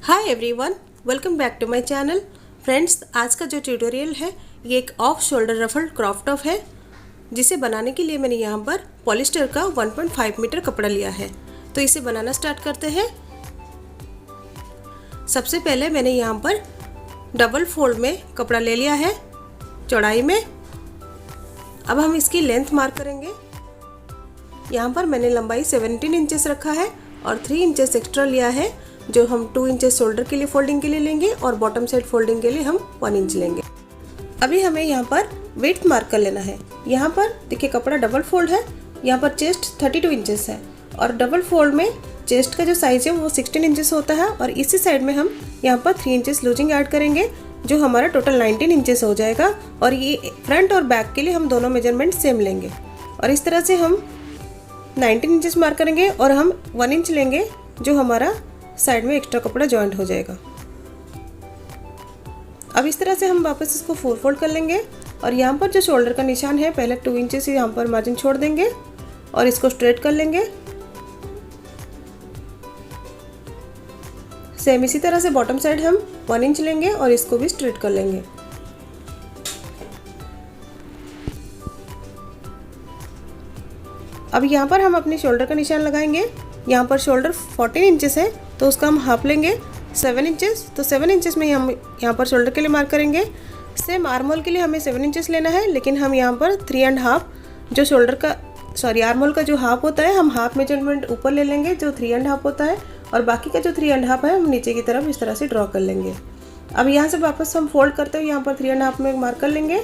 Hi everyone, welcome back to my channel. Friends, आज का जो ट्यूटोरियल है ये एक off shoulder ruffled crop top है, जिसे बनाने के लिए मैंने यहाँ पर पॉलिस्टर का 1.5 मीटर कपड़ा लिया है। तो इसे बनाना स्टार्ट करते हैं। सबसे पहले मैंने यहाँ पर डबल फोल्ड में कपड़ा ले लिया है चौड़ाई में। अब हम इसकी लेंथ मार्क करेंगे। यहाँ पर मैंने लंबाई 17 इंचेस रखा है और 3 इंचेस एक्स्ट्रा लिया है, जो हम 2 इंचेस शोल्डर के लिए फोल्डिंग के लिए लेंगे और बॉटम साइड फोल्डिंग के लिए हम 1 इंच लेंगे। अभी हमें यहाँ पर विड्थ मार्क कर लेना है। यहाँ पर देखिए कपड़ा डबल फोल्ड है, यहाँ पर चेस्ट 32 इंचेस है और डबल फोल्ड में चेस्ट का जो साइज है वो 16 इंचेस होता है और इसी साइड में हम यहाँ पर 3 इंचेस लूजिंग ऐड करेंगे, जो हमारा टोटल 19 इंचेस हो जाएगा। और ये फ्रंट और बैक के लिए हम दोनों मेजरमेंट सेम लेंगे और इस तरह से हम 19 इंचेस मार्क करेंगे और हम 1 इंच लेंगे, जो हमारा साइड में एक्स्ट्रा कपड़ा जॉइंट हो जाएगा। अब इस तरह से हम वापस इसको 4 फोल्ड कर लेंगे और यहाँ पर जो शोल्डर का निशान है पहले 2 इंचेस यहाँ पर मार्जिन छोड़ देंगे और इसको स्ट्रेट कर लेंगे। सेम इसी तरह से बॉटम साइड हम 1 इंच लेंगे और इसको भी स्ट्रेट कर लेंगे। अब यहाँ पर हम अपने शोल्डर का निशान लगाएंगे। यहाँ पर शोल्डर 14 इंचेस है तो उसका हम हाफ लेंगे 7 इंचेस। तो 7 इंचेस में हम यहाँ पर शोल्डर के लिए मार्क करेंगे। सेम आर्म होल के लिए हमें 7 इंचेस लेना है, लेकिन हम यहाँ पर 3.5 जो शोल्डर का आर्म होल का जो हाफ होता है हम हाफ मेजरमेंट ऊपर ले लेंगे, जो 3.5 होता है, और बाकी का जो 3.5 है हम नीचे की तरफ इस तरह से ड्रॉ कर लेंगे। अब यहाँ से वापस हम फोल्ड करते हुए यहाँ पर 3.5 में मार्क कर लेंगे।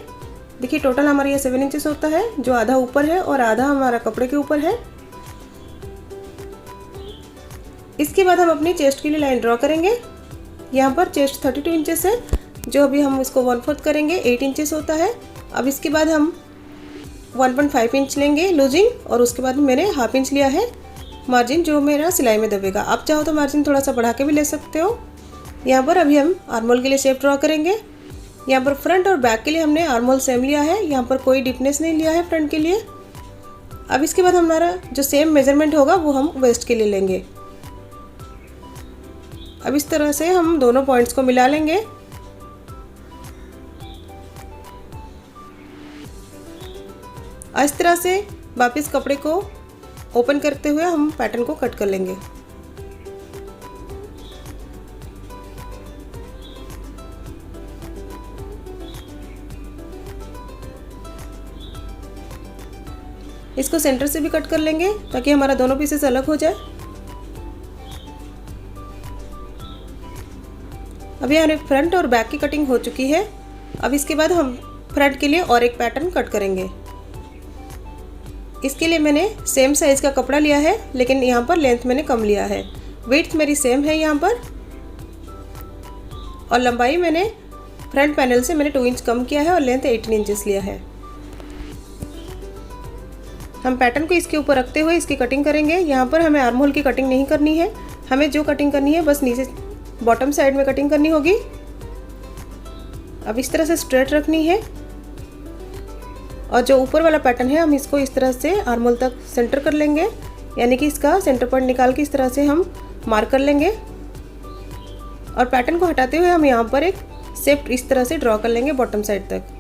देखिए टोटल हमारा ये 7 इंचेस होता है, जो आधा ऊपर है और आधा हमारा कपड़े के ऊपर है। इसके बाद हम अपनी चेस्ट के लिए लाइन ड्रॉ करेंगे। यहाँ पर चेस्ट 32 इंचेस है, जो अभी हम इसको 1/4 करेंगे, 8 इंचेस होता है। अब इसके बाद हम 1.5 इंच लेंगे लूजिंग और उसके बाद मैंने हाफ इंच लिया है मार्जिन, जो मेरा सिलाई में दबेगा। आप चाहो तो मार्जिन थोड़ा सा बढ़ा के भी ले सकते हो। यहाँ पर अभी हम आर्म होल के लिए शेप ड्रॉ करेंगे। यहाँ पर फ्रंट और बैक के लिए हमने आर्म होल सेम लिया है, यहाँ पर कोई डीपनेस नहीं लिया है फ्रंट के लिए। अब इसके बाद हमारा जो सेम मेजरमेंट होगा वो हम वेस्ट के लिए लेंगे। अब इस तरह से हम दोनों पॉइंट्स को मिला लेंगे। इस तरह से वापस कपड़े को ओपन करते हुए हम पैटर्न को कट कर लेंगे। इसको सेंटर से भी कट कर लेंगे ताकि हमारा दोनों पीसेस अलग हो जाए। अभी हमारे फ्रंट और बैक की कटिंग हो चुकी है। अब इसके बाद हम फ्रंट के लिए और एक पैटर्न कट करेंगे। इसके लिए मैंने सेम साइज़ का कपड़ा लिया है, लेकिन यहाँ पर लेंथ मैंने कम लिया है। विड्थ मेरी सेम है यहाँ पर और लंबाई मैंने फ्रंट पैनल से मैंने 2 इंच कम किया है और लेंथ 18 इंचेस लिया है। हम पैटर्न को इसके ऊपर रखते हुए इसकी कटिंग करेंगे। यहाँ पर हमें आर्म होल की कटिंग नहीं करनी है, हमें जो कटिंग करनी है बस नीचे बॉटम साइड में कटिंग करनी होगी। अब इस तरह से स्ट्रेट रखनी है और जो ऊपर वाला पैटर्न है हम इसको इस तरह से आर्म होल तक सेंटर कर लेंगे, यानी कि इसका सेंटर पॉइंट निकाल के इस तरह से हम मार्क कर लेंगे और पैटर्न को हटाते हुए हम यहाँ पर एक शेप इस तरह से ड्रॉ कर लेंगे बॉटम साइड तक।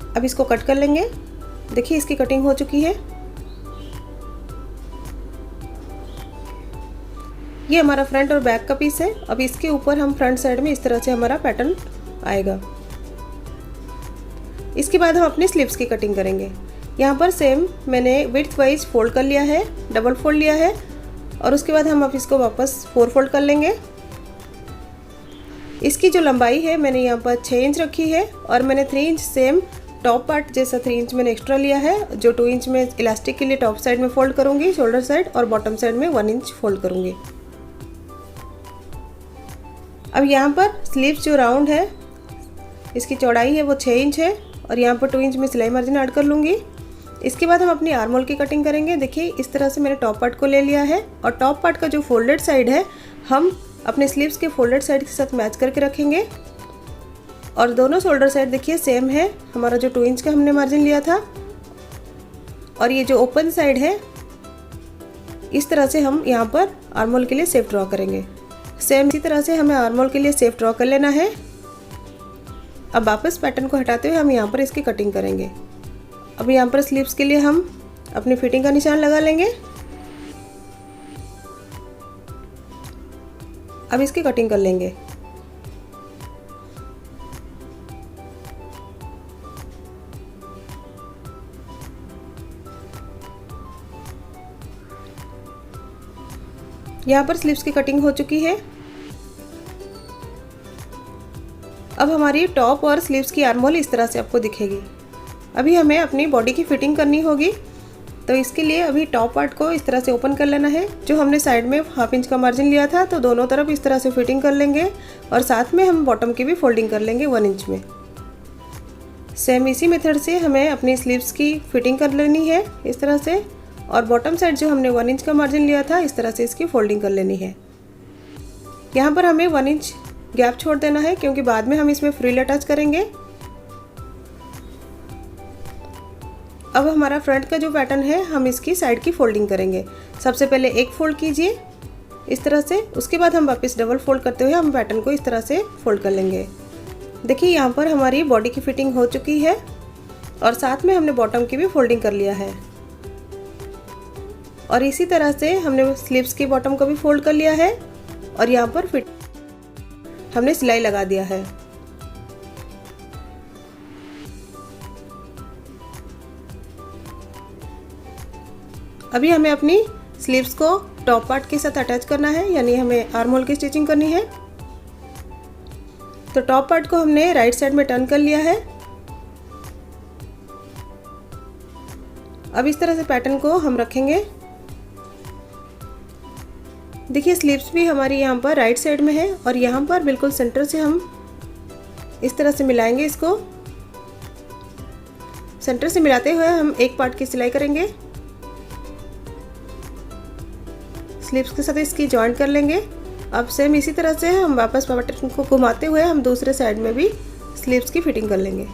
अब इसको कट कर लेंगे। देखिए इसकी कटिंग हो चुकी है। ये हमारा फ्रंट और बैक का पीस है। अब इसके ऊपर हम फ्रंट साइड में इस तरह से हमारा पैटर्न आएगा। इसके बाद हम अपनी स्लीव्स की कटिंग करेंगे। यहाँ पर सेम मैंने विड्थ वाइज फोल्ड कर लिया है, डबल फोल्ड लिया है और उसके बाद हम अब इसको वापस 4 फोल्ड कर लेंगे। इसकी जो लंबाई है मैंने यहाँ पर 6 इंच रखी है और मैंने 3 इंच सेम टॉप पार्ट जैसा 3 इंच मैंने एक्स्ट्रा लिया है, जो 2 इंच में इलास्टिक के लिए टॉप साइड में फोल्ड करूँगी शोल्डर साइड और बॉटम साइड में 1 इंच फोल्ड करूँगी। अब यहाँ पर स्लीव्स जो राउंड है इसकी चौड़ाई है वो 6 इंच है और यहाँ पर 2 इंच में सिलाई मार्जिन ऐड कर लूँगी। इसके बाद हम अपनी आर्म होल की कटिंग करेंगे। देखिए इस तरह से मैंने टॉप पार्ट को ले लिया है और टॉप पार्ट का जो फोल्डेड साइड है हम अपने स्लीव्स के फोल्डेड साइड के साथ मैच करके रखेंगे। और दोनों शोल्डर साइड देखिए सेम है, हमारा जो 2 इंच का हमने मार्जिन लिया था। और ये जो ओपन साइड है, इस तरह से हम यहाँ पर आर्म होल के लिए शेप ड्रॉ करेंगे। सेम इसी तरह से हमें आर्म होल के लिए शेप ड्रॉ कर लेना है। अब वापस पैटर्न को हटाते हुए हम यहाँ पर इसकी कटिंग करेंगे। अब यहाँ पर स्लीव्स के लिए हम अपनी फिटिंग का निशान लगा लेंगे। अब इसकी कटिंग कर लेंगे। यहाँ पर स्लीव्स की कटिंग हो चुकी है। अब हमारी टॉप और स्लीव्स की आर्म होल इस तरह से आपको दिखेगी। अभी हमें अपनी बॉडी की फिटिंग करनी होगी, तो इसके लिए अभी टॉप पार्ट को इस तरह से ओपन कर लेना है। जो हमने साइड में 1/2 इंच का मार्जिन लिया था, तो दोनों तरफ इस तरह से फिटिंग कर लेंगे और साथ में हम बॉटम की भी फोल्डिंग कर लेंगे 1 इंच में। सेम इसी मेथड से हमें अपनी स्लीव्स की फिटिंग कर लेनी है इस तरह से, और बॉटम साइड जो हमने 1 इंच का मार्जिन लिया था, इस तरह से इसकी फोल्डिंग कर लेनी है। यहाँ पर हमें 1 इंच गैप छोड़ देना है, क्योंकि बाद में हम इसमें फ्रिल अटैच करेंगे। अब हमारा फ्रंट का जो पैटर्न है, हम इसकी साइड की फोल्डिंग करेंगे। सबसे पहले एक फोल्ड कीजिए इस तरह से, उसके बाद हम वापस डबल फोल्ड करते हुए हम पैटर्न को इस तरह से फोल्ड कर लेंगे। देखिए यहाँ पर हमारी बॉडी की फिटिंग हो चुकी है और साथ में हमने बॉटम की भी फोल्डिंग कर लिया है। और इसी तरह से हमने स्लीव्स की बॉटम को भी फोल्ड कर लिया है और यहाँ पर फिट हमने सिलाई लगा दिया है। अभी हमें अपनी स्लीव्स को टॉप पार्ट के साथ अटैच करना है, यानी हमें आर्म होल की स्टिचिंग करनी है। तो टॉप पार्ट को हमने राइट साइड में टर्न कर लिया है। अब इस तरह से पैटर्न को हम रखेंगे। देखिए स्लीव्स भी हमारी यहाँ पर राइट साइड में है और यहाँ पर बिल्कुल सेंटर से हम इस तरह से मिलाएंगे। इसको सेंटर से मिलाते हुए हम एक पार्ट की सिलाई करेंगे। स्लीव्स के साथ इसकी जॉइंट कर लेंगे। अब सेम इसी तरह से हम वापस पैटर्न को घुमाते हुए हम दूसरे साइड में भी स्लीव्स की फिटिंग कर लेंगे।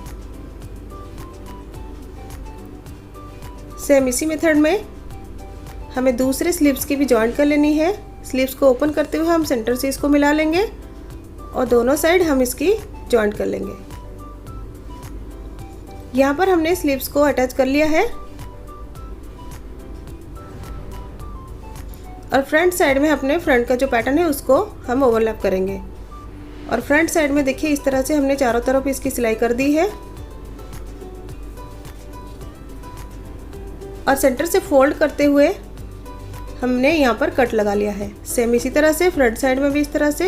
सेम इसी मेथड में हमें दूसरे स्लीव्स की भी जॉइंट कर लेनी है। स्लीव्स को ओपन करते हुए हम सेंटर से इसको मिला लेंगे और दोनों साइड हम इसकी जॉइंट कर लेंगे। यहाँ पर हमने स्लीव्स को अटैच कर लिया है और फ्रंट साइड में अपने फ्रंट का जो पैटर्न है उसको हम ओवरलैप करेंगे। और फ्रंट साइड में देखिए इस तरह से हमने चारों तरफ इसकी सिलाई कर दी है और सेंटर से फोल्ड करते हुए हमने यहाँ पर कट लगा लिया है। सेम इसी तरह से फ्रंट साइड में भी इस तरह से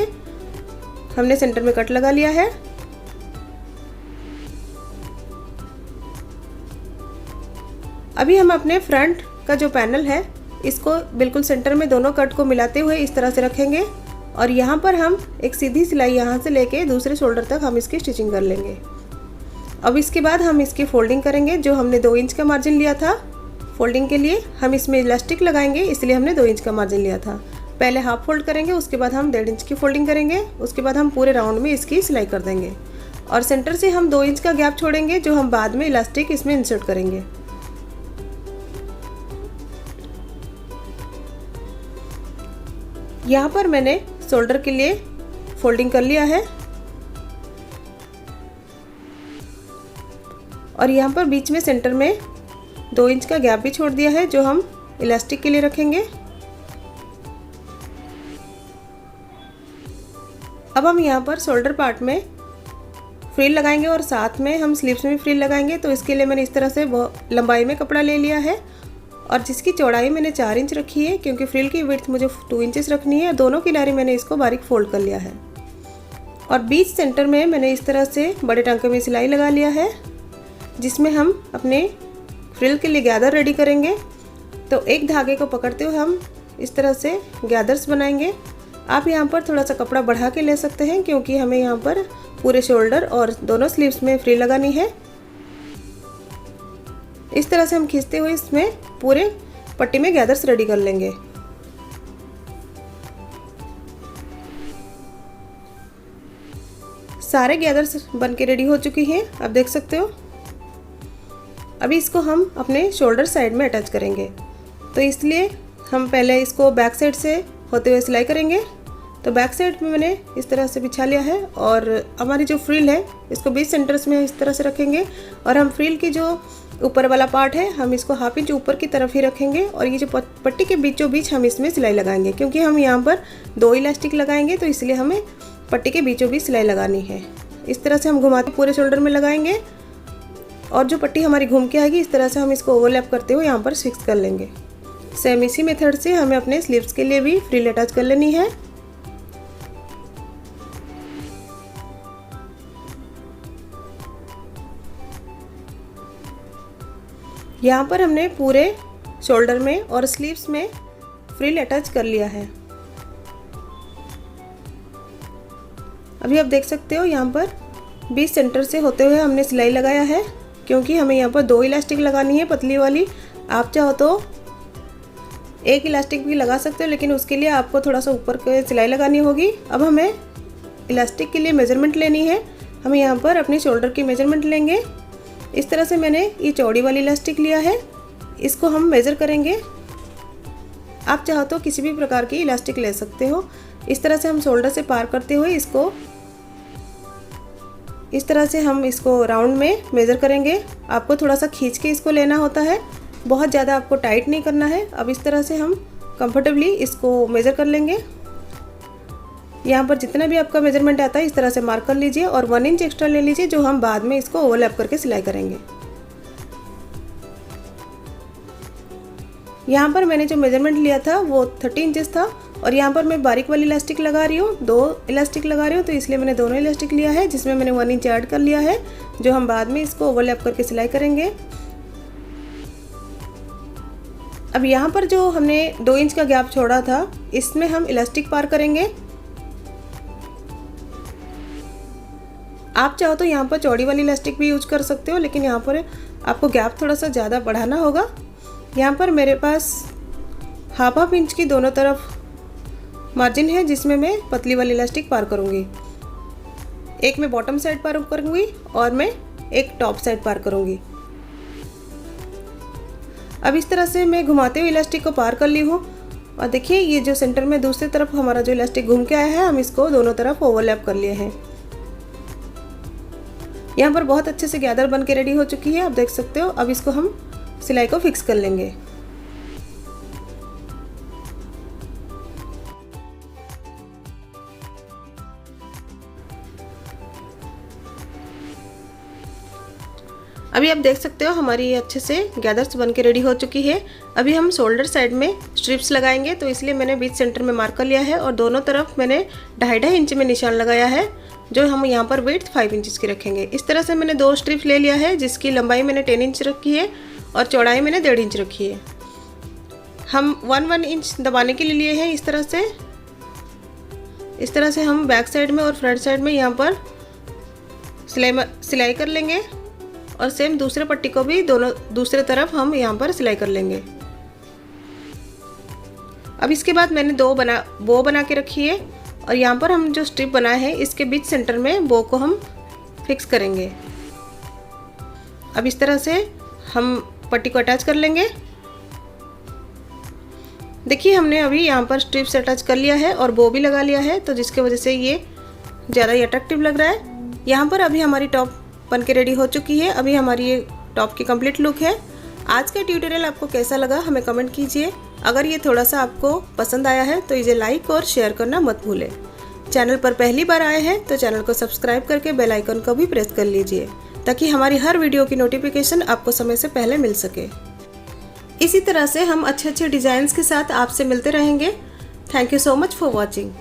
हमने सेंटर में कट लगा लिया है। अभी हम अपने फ्रंट का जो पैनल है इसको बिल्कुल सेंटर में दोनों कट को मिलाते हुए इस तरह से रखेंगे और यहाँ पर हम एक सीधी सिलाई यहाँ से लेके दूसरे शोल्डर तक हम इसकी स्टिचिंग कर लेंगे। अब इसके बाद हम इसकी फोल्डिंग करेंगे। जो हमने 2 इंच का मार्जिन लिया था फोल्डिंग के लिए, हम इसमें इलास्टिक लगाएंगे, इसलिए हमने 2 इंच का मार्जिन लिया था। पहले हाफ फोल्ड करेंगे, उसके बाद हम 1.5 इंच की फोल्डिंग करेंगे, उसके बाद हम पूरे राउंड में इसकी सिलाई कर देंगे और सेंटर से हम 2 इंच का गैप छोड़ेंगे, जो हम बाद में इलास्टिक इसमें इंसर्ट करेंगे। यहाँ पर मैंने शोल्डर के लिए फोल्डिंग कर लिया है और यहाँ पर बीच में सेंटर में 2 इंच का गैप भी छोड़ दिया है, जो हम इलास्टिक के लिए रखेंगे। अब हम यहाँ पर शोल्डर पार्ट में फ्रिल लगाएंगे और साथ में हम स्लीव्स में भी फ्रिल लगाएंगे। तो इसके लिए मैंने इस तरह से लंबाई में कपड़ा ले लिया है और जिसकी चौड़ाई मैंने 4 इंच रखी है, क्योंकि फ्रिल की विड्थ मुझे 2 इंचेस रखनी है। दोनों किनारे मैंने इसको बारीक फोल्ड कर लिया है और बीच सेंटर में मैंने इस तरह से बड़े टांके में सिलाई लगा लिया है, जिसमें हम अपने फ्रिल के लिए गैदर रेडी करेंगे। तो एक धागे को पकड़ते हुए हम इस तरह से गैदर्स बनाएंगे। आप यहाँ पर थोड़ा सा कपड़ा बढ़ा के ले सकते हैं, क्योंकि हमें यहाँ पर पूरे शोल्डर और दोनों स्लीव्स में फ्रिल लगानी है। इस तरह से हम खींचते हुए इसमें पूरे पट्टी में गैदर्स रेडी कर लेंगे। सारे गैदर्स बन के रेडी हो चुकी हैं, आप देख सकते हो। अभी इसको हम अपने शोल्डर साइड में अटैच करेंगे, तो इसलिए हम पहले इसको बैक साइड से होते हुए सिलाई करेंगे। तो बैक साइड में मैंने इस तरह से बिछा लिया है और हमारी जो फ्रिल है इसको 20 सेंटर्स में इस तरह से रखेंगे और हम फ्रिल की जो ऊपर वाला पार्ट है हम इसको हाफ इंच ऊपर की तरफ ही रखेंगे और ये जो पट्टी के बीचों बीच हम इसमें सिलाई लगाएंगे, क्योंकि हम यहाँ पर 2 इलास्टिक लगाएंगे तो इसलिए हमें पट्टी के बीचों बीच सिलाई लगानी है। इस तरह से हम घुमाते पूरे शोल्डर में लगाएंगे और जो पट्टी हमारी घूम के आएगी इस तरह से हम इसको ओवरलैप करते हुए यहाँ पर फिक्स कर लेंगे। सेम इसी मेथड से हमें अपने स्लीव्स के लिए भी फ्रिल अटैच कर लेनी है। यहाँ पर हमने पूरे शोल्डर में और स्लीव्स में फ्रिल अटैच कर लिया है। अभी आप देख सकते हो यहाँ पर 20 सेंटर से होते हुए हमने सिलाई लगाया है, क्योंकि हमें यहाँ पर 2 इलास्टिक लगानी है पतली वाली। आप चाहो तो 1 इलास्टिक भी लगा सकते हो, लेकिन उसके लिए आपको थोड़ा सा ऊपर के सिलाई लगानी होगी। अब हमें इलास्टिक के लिए मेजरमेंट लेनी है। हम यहाँ पर अपनी शोल्डर की मेजरमेंट लेंगे। इस तरह से मैंने ये चौड़ी वाली इलास्टिक लिया है, इसको हम मेज़र करेंगे। आप चाहो तो किसी भी प्रकार की इलास्टिक ले सकते हो। इस तरह से हम शोल्डर से पार करते हुए इसको इस तरह से हम इसको राउंड में मेज़र करेंगे। आपको थोड़ा सा खींच के इसको लेना होता है, बहुत ज़्यादा आपको टाइट नहीं करना है। अब इस तरह से हम कंफर्टेबली इसको मेज़र कर लेंगे। यहाँ पर जितना भी आपका मेजरमेंट आता है इस तरह से मार्क कर लीजिए और 1 इंच एक्स्ट्रा ले लीजिए, जो हम बाद में इसको ओवरलैप करके सिलाई करेंगे। यहाँ पर मैंने जो मेजरमेंट लिया था वो 30 इंचेस था और यहाँ पर मैं बारीक वाली इलास्टिक लगा रही हूँ, 2 इलास्टिक लगा रही हूँ, तो इसलिए मैंने दोनों इलास्टिक लिया है, जिसमें मैंने 1 इंच ऐड कर लिया है, जो हम बाद में इसको ओवरलैप करके सिलाई करेंगे। अब यहाँ पर जो हमने 2 इंच का गैप छोड़ा था इसमें हम इलास्टिक पार करेंगे। आप चाहो तो यहाँ पर चौड़ी वाली इलास्टिक भी यूज कर सकते हो, लेकिन यहाँ पर आपको गैप थोड़ा सा ज़्यादा बढ़ाना होगा। यहाँ पर मेरे पास हाफ इंच की दोनों तरफ मार्जिन है, जिसमें मैं पतली वाली इलास्टिक पार करूँगी। एक मैं बॉटम साइड पार करूँगी और मैं एक टॉप साइड पार करूँगी। अब इस तरह से मैं घुमाते हुए इलास्टिक को पार कर ली हूँ और देखिए ये जो सेंटर में दूसरी तरफ हमारा जो इलास्टिक घूम के आया है हम इसको दोनों तरफ ओवरलैप कर लिए हैं। यहाँ पर बहुत अच्छे से गैदर बन के रेडी हो चुकी है, आप देख सकते हो। अब इसको हम सिलाई को फिक्स कर लेंगे। अभी आप देख सकते हो हमारी ये अच्छे से गैदर्स बन के रेडी हो चुकी है। अभी हम शोल्डर साइड में स्ट्रिप्स लगाएंगे, तो इसलिए मैंने बीच सेंटर में मार्क कर लिया है और दोनों तरफ मैंने 2.5 इंच में निशान लगाया है, जो हम यहाँ पर विड्थ 5 इंच की रखेंगे। इस तरह से मैंने 2 स्ट्रिप्स ले लिया है, जिसकी लंबाई मैंने 10 इंच रखी है और चौड़ाई मैंने 1.5 इंच रखी है। हम 1 इंच दबाने के लिए हैं। इस तरह से हम बैक साइड में और फ्रंट साइड में यहाँ पर सिलाई कर लेंगे और सेम दूसरे पट्टी को भी दूसरे तरफ हम यहाँ पर सिलाई कर लेंगे। अब इसके बाद मैंने बो बना के रखी है और यहाँ पर हम जो स्ट्रिप बनाए हैं इसके बीच सेंटर में बो को हम फिक्स करेंगे। अब इस तरह से हम पट्टी को अटैच कर लेंगे। देखिए हमने अभी यहाँ पर स्ट्रिप से अटैच कर लिया है और बो भी लगा लिया है, तो जिसके वजह से ये ज़्यादा ही अट्रैक्टिव लग रहा है। यहाँ पर अभी हमारी टॉप बन के रेडी हो चुकी है। अभी हमारी ये टॉप की कंप्लीट लुक है। आज का ट्यूटोरियल आपको कैसा लगा हमें कमेंट कीजिए। अगर ये थोड़ा सा आपको पसंद आया है तो इसे लाइक और शेयर करना मत भूलें। चैनल पर पहली बार आए हैं तो चैनल को सब्सक्राइब करके बेल आइकन को भी प्रेस कर लीजिए, ताकि हमारी हर वीडियो की नोटिफिकेशन आपको समय से पहले मिल सके। इसी तरह से हम अच्छे अच्छे डिज़ाइंस के साथ आपसे मिलते रहेंगे। Thank you so much for watching.